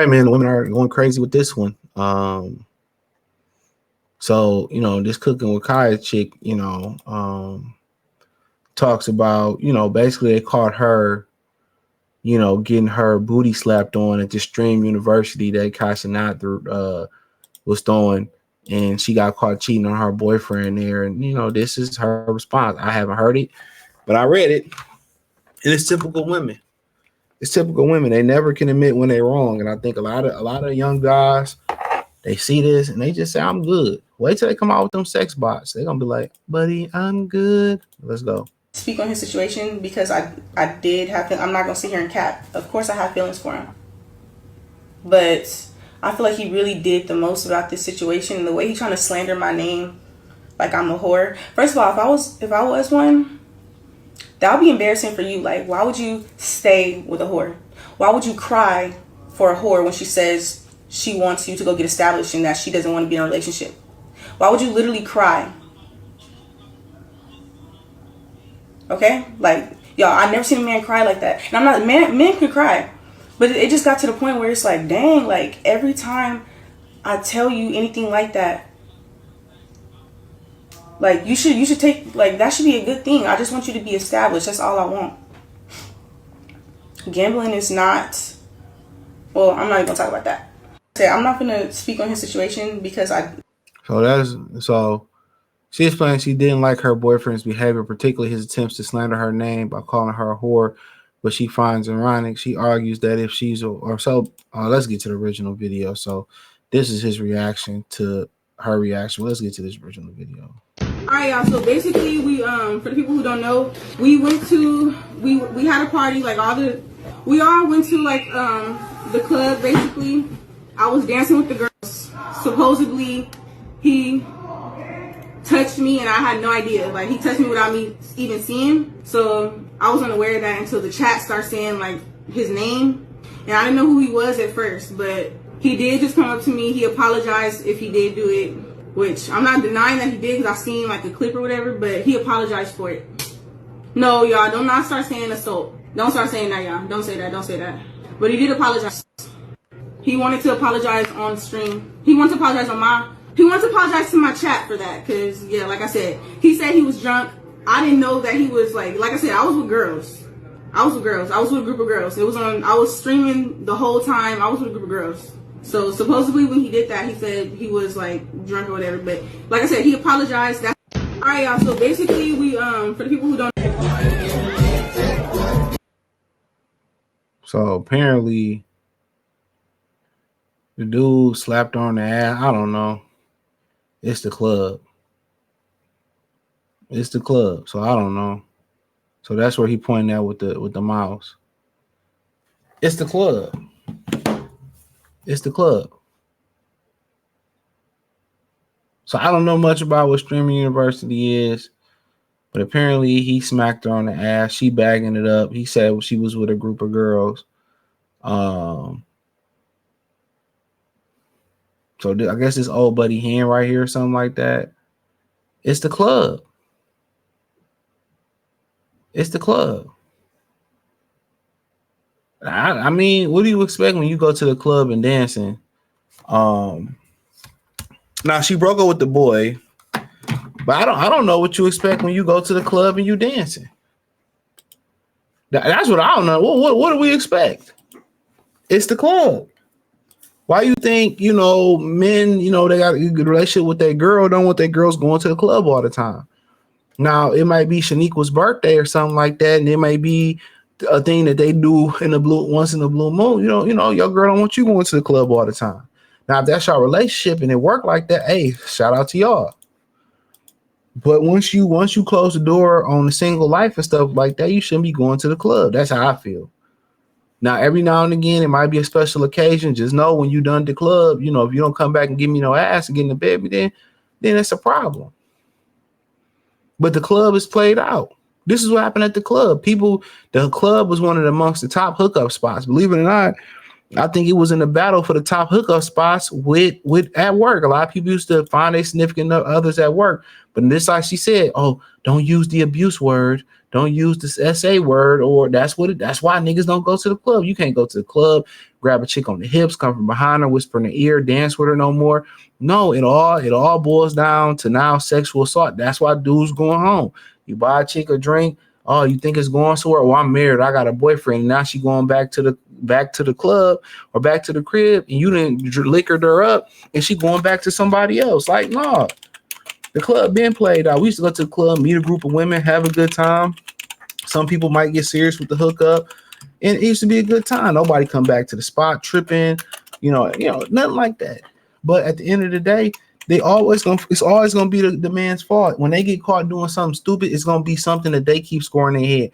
right, man. The women are going crazy with this one. So this cooking with Kiya chick, talks about, basically they caught her, getting her booty slapped on at the Stream University that Kiya was throwing, and she got caught cheating on her boyfriend there. And this is her response. I haven't heard it, but I read it, and it's typical women. It's typical women. They never can admit when they're wrong, and I think a lot of young guys, they see this and they just say, "I'm good." Wait till they come out with them sex bots. They're gonna be like, "Buddy, I'm good. Let's go." Speak on his situation because I did have. I'm not gonna sit here and cap. Of course, I have feelings for him, but I feel like he really did the most about this situation. And the way he's trying to slander my name, like I'm a whore. First of all, if I was one, that would be embarrassing for you. Like, why would you stay with a whore? Why would you cry for a whore when she says she wants you to go get established and that she doesn't want to be in a relationship? Why would you literally cry? Okay? Like, y'all, I've never seen a man cry like that. And I'm not, men can cry. But it just got to the point where it's like, dang, like every time I tell you anything like that, like you should take, like that should be a good thing. I just want you to be established. That's all I want. Gambling is not, well, I'm not even gonna talk about that. I'm not gonna speak on his situation because So she explained she didn't like her boyfriend's behavior, particularly his attempts to slander her name by calling her a whore, but she finds ironic. She argues that if she's let's get to the original video. So this is his reaction to her reaction. Let's get to this original video. All right, y'all. So basically, we for the people who don't know, we went to we had a party. Like we all went to like the club. Basically, I was dancing with the girls. Supposedly, he touched me and I had no idea. Like he touched me without me even seeing. So I was unaware of that until the chat started saying like his name, and I didn't know who he was at first. But he did just come up to me. He apologized if he did do it, which I'm not denying that he did because I've seen like a clip or whatever. But he apologized for it. No, y'all, do not start saying assault. Don't start saying that, y'all. Don't say that. Don't say that. But he did apologize. He wanted to apologize on stream. He wanted to apologize on my. He wants to apologize to my chat for that, because, yeah, like I said, he said he was drunk. I didn't know that he was, like I said, I was with girls. I was with a group of girls. I was streaming the whole time. I was with a group of girls. So, supposedly, when he did that, he said he was, like, drunk or whatever. But, like I said, he apologized. Alright, y'all, so basically, we, for the people who don't know. So, apparently, the dude slapped her on the ass. I don't know. It's the club. It's the club. So I don't know. So that's where he pointed out with the mouse. It's the club. It's the club. So I don't know much about what Stream University is, but apparently he smacked her on the ass. She bagging it up. He said she was with a group of girls. So I guess this old buddy hand right here or something like that. It's the club. It's the club. I mean, what do you expect when you go to the club and dancing? Now she broke up with the boy, but I don't know what you expect when you go to the club and you dancing. That's what I don't know. What do we expect? It's the club. Why you think, men, they got a good relationship with their girl, don't want their girls going to the club all the time. Now, it might be Shaniqua's birthday or something like that, and it might be a thing that they do once in a blue moon. Your girl don't want you going to the club all the time. Now, if that's your relationship and it worked like that, hey, shout out to y'all. But once you close the door on the single life and stuff like that, you shouldn't be going to the club. That's how I feel. Now, every now and again, it might be a special occasion. Just know when you done the club, if you don't come back and give me no ass and get in the bed, then it's a problem. But the club is played out. This is what happened at the club. The club was one of amongst the top hookup spots. Believe it or not, I think it was in the battle for the top hookup spots with at work. A lot of people used to find their significant others at work. But this, like she said, oh, don't use the abuse word. Don't use this SA word, or that's why niggas don't go to the club. You can't go to the club, grab a chick on the hips, come from behind her, whisper in her ear, dance with her no more. No, it all boils down to now sexual assault. That's why dudes going home. You buy a chick a drink. Oh, you think it's going somewhere? Well, I'm married. I got a boyfriend. And now she going back to the club or back to the crib, and you didn't liquored her up, and she going back to somebody else. Like, no, the club been played out. We used to go to the club, meet a group of women, have a good time. Some people might get serious with the hookup, and it used to be a good time. Nobody come back to the spot tripping, nothing like that. But at the end of the day, it's always gonna be the man's fault. When they get caught doing something stupid, it's gonna be something that they keep scoring their head.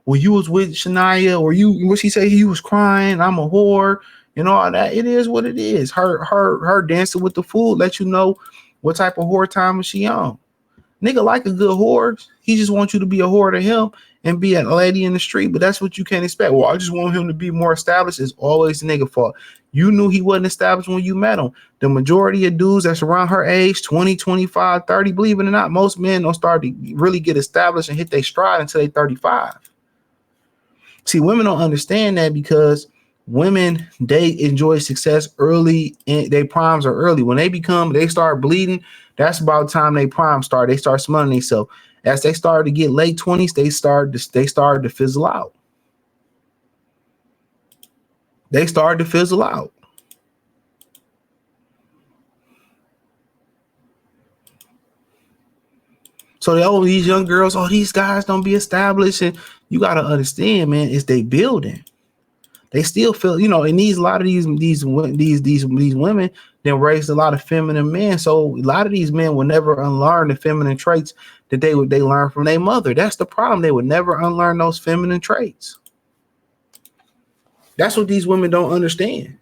Well, you was with Shania, or what she say, he was crying, I'm a whore, and all that. It is what it is. Her dancing with the fool let you know what type of whore time is she on. Nigga like a good whore. He just wants you to be a whore to him and be a lady in the street, but that's what you can't expect. Well, I just want him to be more established. It's always the nigga fault. You knew he wasn't established when you met him. The majority of dudes that's around her age, 20, 25, 30, believe it or not, most men don't start to really get established and hit their stride until they 35. See, women don't understand that, because women, they enjoy success early, and their primes are early. When they start bleeding, that's about the time they prime start. They start smelling themselves. As they start to get late 20s, they start to fizzle out. They start to fizzle out. So these young girls, these guys don't be established, and you got to understand, man, is they building. They still feel, and a lot of these women then raised a lot of feminine men. So a lot of these men will never unlearn the feminine traits that they learned from their mother. That's the problem. They would never unlearn those feminine traits. That's what these women don't understand.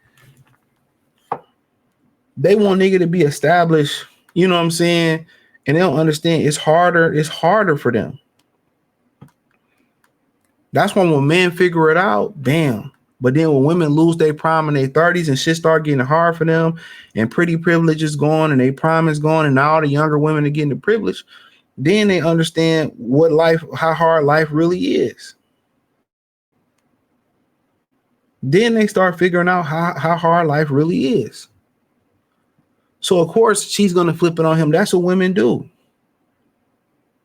They want nigga to be established, you know what I'm saying? And they don't understand it's harder for them. That's why when men figure it out, damn. But then when women lose their prime in their 30s and shit start getting hard for them, and pretty privilege is gone and their prime is gone, and now all the younger women are getting the privilege, then they understand how hard life really is. Then they start figuring out how hard life really is. So, of course, she's going to flip it on him. That's what women do.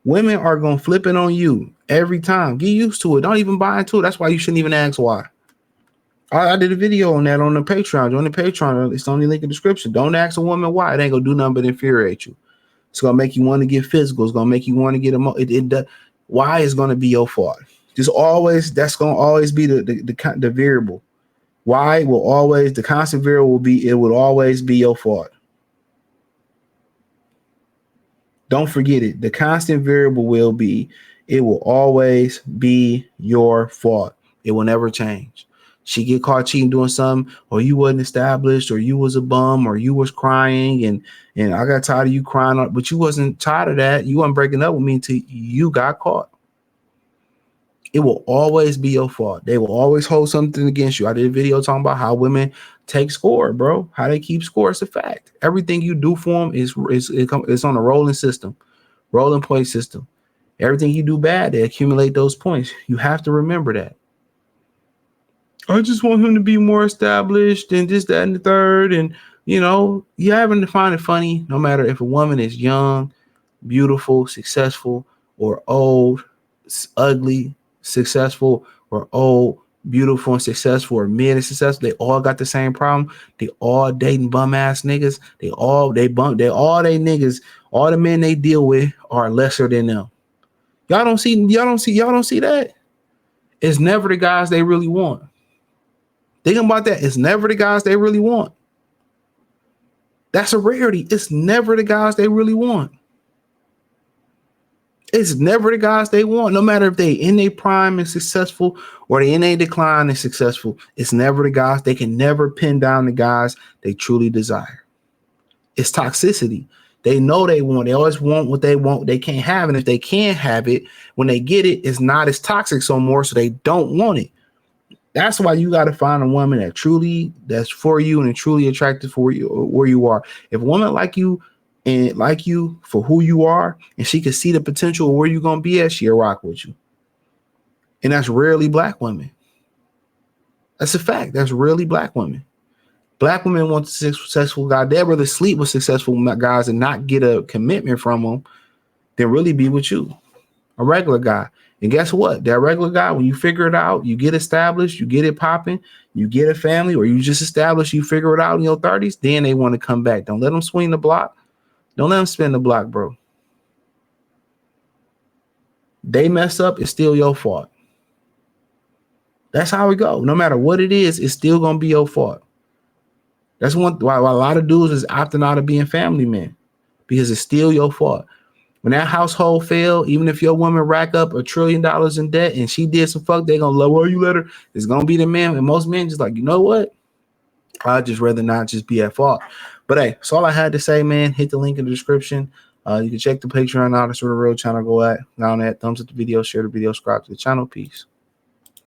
Women are going to flip it on you every time. Get used to it. Don't even buy into it. That's why you shouldn't even ask why. I did a video on that on the Patreon. Join the Patreon. It's on the link in the description. Don't ask a woman why. It ain't going to do nothing but infuriate you. It's going to make you want to get physical. It's going to make you want to get why is going to be your fault. That's going to always be the variable. Why will always, the constant variable will be, it will always be your fault. Don't forget it. The constant variable will be, it will always be your fault. It will never change. She get caught cheating, doing something, or you wasn't established, or you was a bum, or you was crying, and I got tired of you crying, but you wasn't tired of that. You wasn't breaking up with me until you got caught. It will always be your fault. They will always hold something against you. I did a video talking about how women take score, bro. How they keep score. It's a fact. Everything you do for them is on a rolling point system. Everything you do bad, they accumulate those points. You have to remember that. I just want him to be more established and this, that, and the third. And, you having to find it funny, no matter if a woman is young, beautiful, successful, or old, ugly, successful, or old, beautiful, and successful, or mid and successful. They all got the same problem. They all dating bum ass niggas. They all they niggas. All the men they deal with are lesser than them. Y'all don't see that. It's never the guys they really want. Thinking about that, it's never the guys they really want. That's a rarity. It's never the guys they really want. It's never the guys they want, no matter if they in their prime and successful or they in a decline and successful. It's never the guys. They can never pin down the guys they truly desire. It's toxicity. They know they want. They always want what they want. They can't have it. If they can't have it, when they get it, it's not as toxic so more, so they don't want it. That's why you got to find a woman that's for you and truly attractive for you where you are. If a woman like you and like you for who you are, and she can see the potential of where you're gonna be at, she'll rock with you. And that's rarely black women. That's a fact. That's rarely black women. Black women want a successful guy. They'd rather sleep with successful guys and not get a commitment from them than really be with you, a regular guy. And guess what? That regular guy, when you figure it out, you get established, you get it popping, you get a family, or you just establish, you figure it out in your 30s, then they want to come back. Don't let them swing the block. Don't let them spin the block, bro. They mess up, it's still your fault. That's how it go. No matter what it is, it's still going to be your fault. That's why a lot of dudes is opting out of being family men, because it's still your fault. When that household fail, even if your woman rack up $1 trillion in debt and she did some fuck, they gonna lower you let her. It's gonna be the man. And most men just like, you know what? I'd just rather not just be at fault. But hey, that's all I had to say, man. Hit the link in the description. You can check the Patreon out. That's where the real channel go at. Now on that, thumbs up the video, share the video, subscribe to the channel. Peace.